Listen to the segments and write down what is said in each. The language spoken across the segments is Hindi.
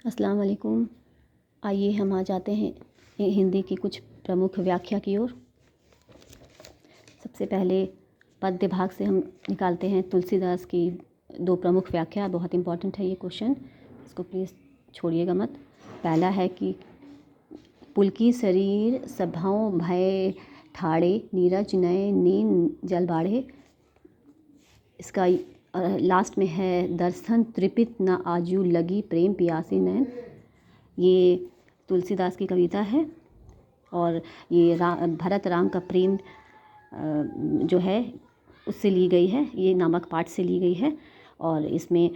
अस्सलाम वालेकुम। आइए हम आ जाते हैं हिंदी की कुछ प्रमुख व्याख्या की ओर। सबसे पहले पद्य भाग से हम निकालते हैं तुलसीदास की दो प्रमुख व्याख्या। बहुत इंपॉर्टेंट है ये क्वेश्चन, इसको प्लीज़ छोड़िएगा मत। पहला है कि पुलकी शरीर सभाओं भय ठाड़े, नीरज नय नीन जल बाढ़े। इसका लास्ट में है दर्शन त्रिपित न आजू लगी प्रेम पियासी नैन। ये तुलसीदास की कविता है और ये भरत राम का प्रेम जो है उससे ली गई है, ये नामक पाठ से ली गई है। और इसमें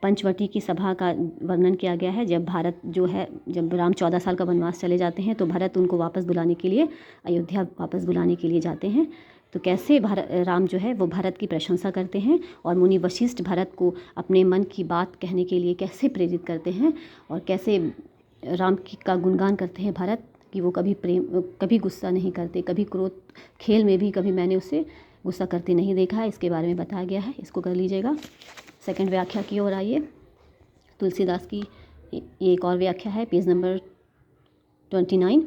पंचवटी की सभा का वर्णन किया गया है। जब भारत जो है, जब राम 14 साल का वनवास चले जाते हैं तो भरत उनको वापस बुलाने के लिए, अयोध्या वापस बुलाने के लिए जाते हैं। तो कैसे राम जो है वो भरत की प्रशंसा करते हैं और मुनि वशिष्ठ भरत को अपने मन की बात कहने के लिए कैसे प्रेरित करते हैं और कैसे राम का गुणगान करते हैं भरत कि वो कभी गुस्सा नहीं करते, कभी क्रोध, खेल में भी कभी मैंने उसे गुस्सा करते नहीं देखा है। इसके बारे में बताया गया है, इसको कर लीजिएगा। सेकंड व्याख्या की ओर आइए। तुलसीदास की ये एक और व्याख्या है, page number 29,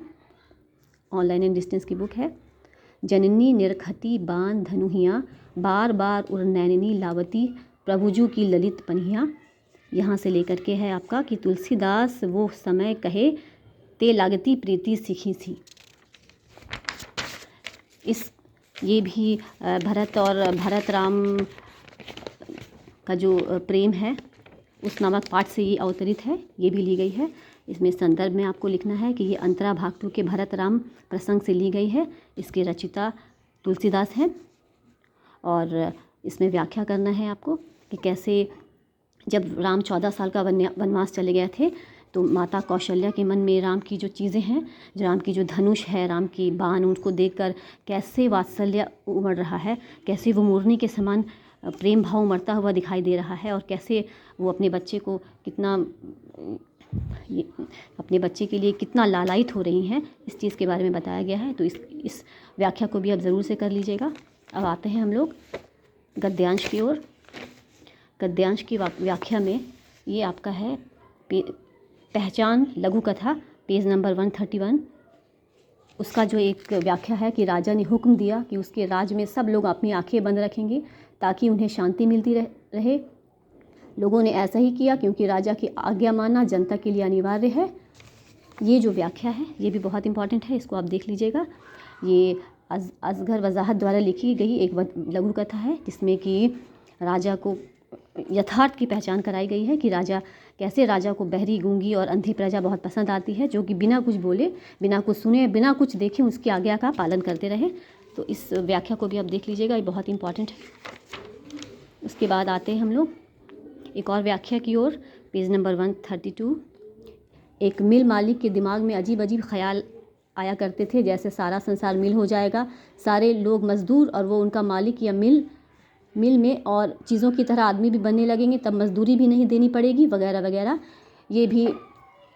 online and distance की बुक है। जननी निरखती बान धनुहिया, बार बार उर्नैनी लावती, प्रभुजू की ललित पनिया। यहाँ से लेकर के है आपका कि तुलसीदास वो समय कहे, ते लागती प्रीति सीखी थी। ये भी भरत और भरत राम का जो प्रेम है उस नामक पाठ से ये अवतरित है, ये भी ली गई है। इसमें संदर्भ में आपको लिखना है कि ये अंतरा भाग 2 के भरत राम प्रसंग से ली गई है। इसके रचिता तुलसीदास हैं और इसमें व्याख्या करना है आपको कि कैसे जब राम 14 साल का वनवास चले गए थे तो माता कौशल्या के मन में राम की जो चीज़ें हैं, जो राम की जो धनुष है, राम की बाण, उनको देखकर कैसे वात्सल्य उमड़ रहा है, कैसे वो मोरनी के समान प्रेम भाव उमड़ता हुआ दिखाई दे रहा है और कैसे वो अपने बच्चे को अपने बच्चे के लिए कितना लालायित हो रही हैं, इस चीज़ के बारे में बताया गया है। तो इस व्याख्या को भी आप ज़रूर से कर लीजिएगा। अब आते हैं हम लोग गद्यांश की ओर। गद्यांश की व्याख्या में ये आपका है पहचान लघु कथा, पेज नंबर 131। उसका जो एक व्याख्या है कि राजा ने हुक्म दिया कि उसके राज में सब लोग अपनी आंखें बंद रखेंगे ताकि उन्हें शांति मिलती रहे। लोगों ने ऐसा ही किया क्योंकि राजा की आज्ञा मानना जनता के लिए अनिवार्य है। ये जो व्याख्या है ये भी बहुत इंपॉर्टेंट है, इसको आप देख लीजिएगा। ये असगर वजाहत द्वारा लिखी गई एक लघु कथा है जिसमें कि राजा को यथार्थ की पहचान कराई गई है कि कैसे राजा को बहरी, गूंगी और अंधी प्रजा बहुत पसंद आती है, जो कि बिना कुछ बोले, बिना कुछ सुने, बिना कुछ देखे उसकी आज्ञा का पालन करते रहे। तो इस व्याख्या को भी आप देख लीजिएगा, ये बहुत इंपॉर्टेंट है। उसके बाद आते हैं हम लोग एक और व्याख्या की ओर, पेज नंबर 132। एक मिल मालिक के दिमाग में अजीब अजीब ख्याल आया करते थे, जैसे सारा संसार मिल हो जाएगा, सारे लोग मजदूर और वो उनका मालिक, या मिल में और चीज़ों की तरह आदमी भी बनने लगेंगे, तब मजदूरी भी नहीं देनी पड़ेगी, वगैरह वगैरह। ये भी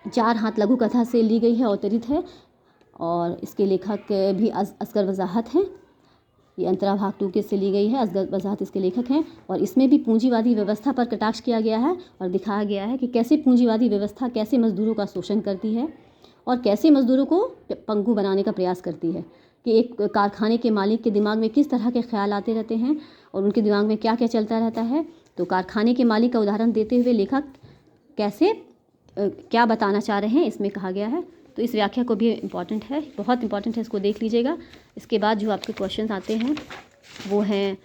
4 हाथ लघु कथा से ली गई है, अवतरित है और इसके लेखक भी असगर वजाहत हैं। ये अंतरा भाग 2 के से ली गई है, असगर वजाहत इसके लेखक हैं। और इसमें भी पूंजीवादी व्यवस्था पर कटाक्ष किया गया है और दिखाया गया है कि कैसे पूंजीवादी व्यवस्था कैसे मजदूरों का शोषण करती है और कैसे मजदूरों को पंगु बनाने का प्रयास करती है, कि एक कारखाने के मालिक के दिमाग में किस तरह के ख्याल आते रहते हैं और उनके दिमाग में क्या क्या चलता रहता है। तो कारखाने के मालिक का उदाहरण देते हुए लेखक कैसे क्या बताना चाह रहे हैं इसमें कहा गया है। तो इस व्याख्या को भी इम्पॉर्टेंट है, बहुत इंपॉर्टेंट है, इसको देख लीजिएगा। इसके बाद जो आपके क्वेश्चन आते हैं वो हैं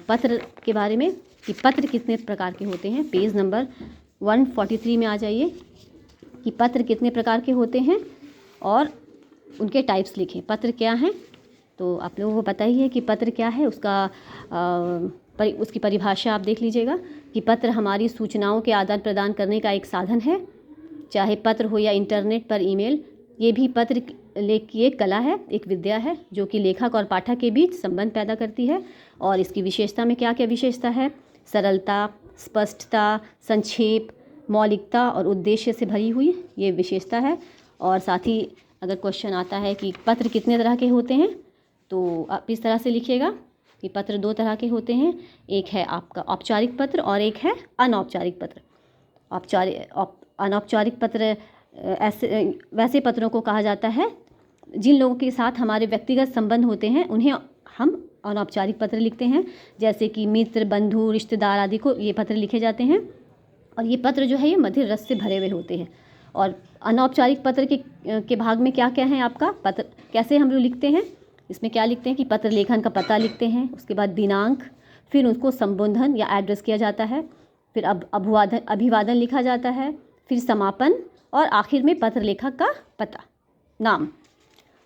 पत्र के बारे में, कि पत्र कितने प्रकार के होते हैं। पेज नंबर 143 में आ जाइए कि पत्र कितने प्रकार के होते हैं और उनके टाइप्स लिखें। पत्र क्या हैं, तो आप लोगों को पता ही है कि पत्र क्या है, उसकी परिभाषा आप देख लीजिएगा कि पत्र हमारी सूचनाओं के आदान प्रदान करने का एक साधन है, चाहे पत्र हो या इंटरनेट पर ईमेल। ये भी पत्र लेख की एक कला है, एक विद्या है जो कि लेखक और पाठक के बीच संबंध पैदा करती है। और इसकी विशेषता में क्या क्या विशेषता है, सरलता, स्पष्टता, संक्षेप, मौलिकता और उद्देश्य से भरी हुई ये विशेषता है। और साथ ही अगर क्वेश्चन आता है कि पत्र कितने तरह के होते हैं, तो आप इस तरह से लिखिएगा कि पत्र 2 तरह के होते हैं, एक है आपका औपचारिक पत्र और एक है अनौपचारिक पत्र। अनौपचारिक पत्र वैसे पत्रों को कहा जाता है जिन लोगों के साथ हमारे व्यक्तिगत संबंध होते हैं, उन्हें हम अनौपचारिक पत्र लिखते हैं। जैसे कि मित्र, बंधु, रिश्तेदार आदि को ये पत्र लिखे जाते हैं। और ये पत्र जो है ये मधुर रस से भरे हुए होते हैं। और अनौपचारिक पत्र के भाग में क्या क्या है आपका पत्र कैसे हम लोग लिखते हैं, इसमें क्या लिखते हैं कि पत्र लेखन का पता लिखते हैं, उसके बाद दिनांक, फिर उसको संबोधन या एड्रेस किया जाता है, फिर अभिवादन लिखा जाता है, फिर समापन और आखिर में पत्र लेखक का पता, नाम।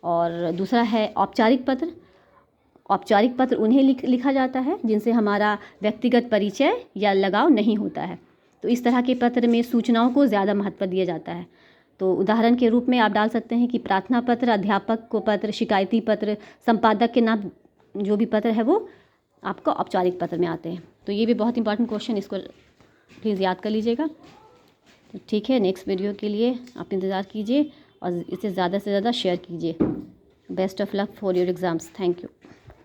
और दूसरा है औपचारिक पत्र। औपचारिक पत्र उन्हें लिखा जाता है जिनसे हमारा व्यक्तिगत परिचय या लगाव नहीं होता है। तो इस तरह के पत्र में सूचनाओं को ज़्यादा महत्व दिया जाता है। तो उदाहरण के रूप में आप डाल सकते हैं कि प्रार्थना पत्र, अध्यापक को पत्र, शिकायती पत्र, संपादक के नाम जो भी पत्र है वो आपका औपचारिक पत्र में आते हैं। तो ये भी बहुत इंपॉर्टेंट क्वेश्चन, इसको प्लीज़ याद कर लीजिएगा। तो ठीक है, नेक्स्ट वीडियो के लिए आप इंतज़ार कीजिए और इसे ज़्यादा से ज़्यादा शेयर कीजिए। Best of luck for your exams. Thank you.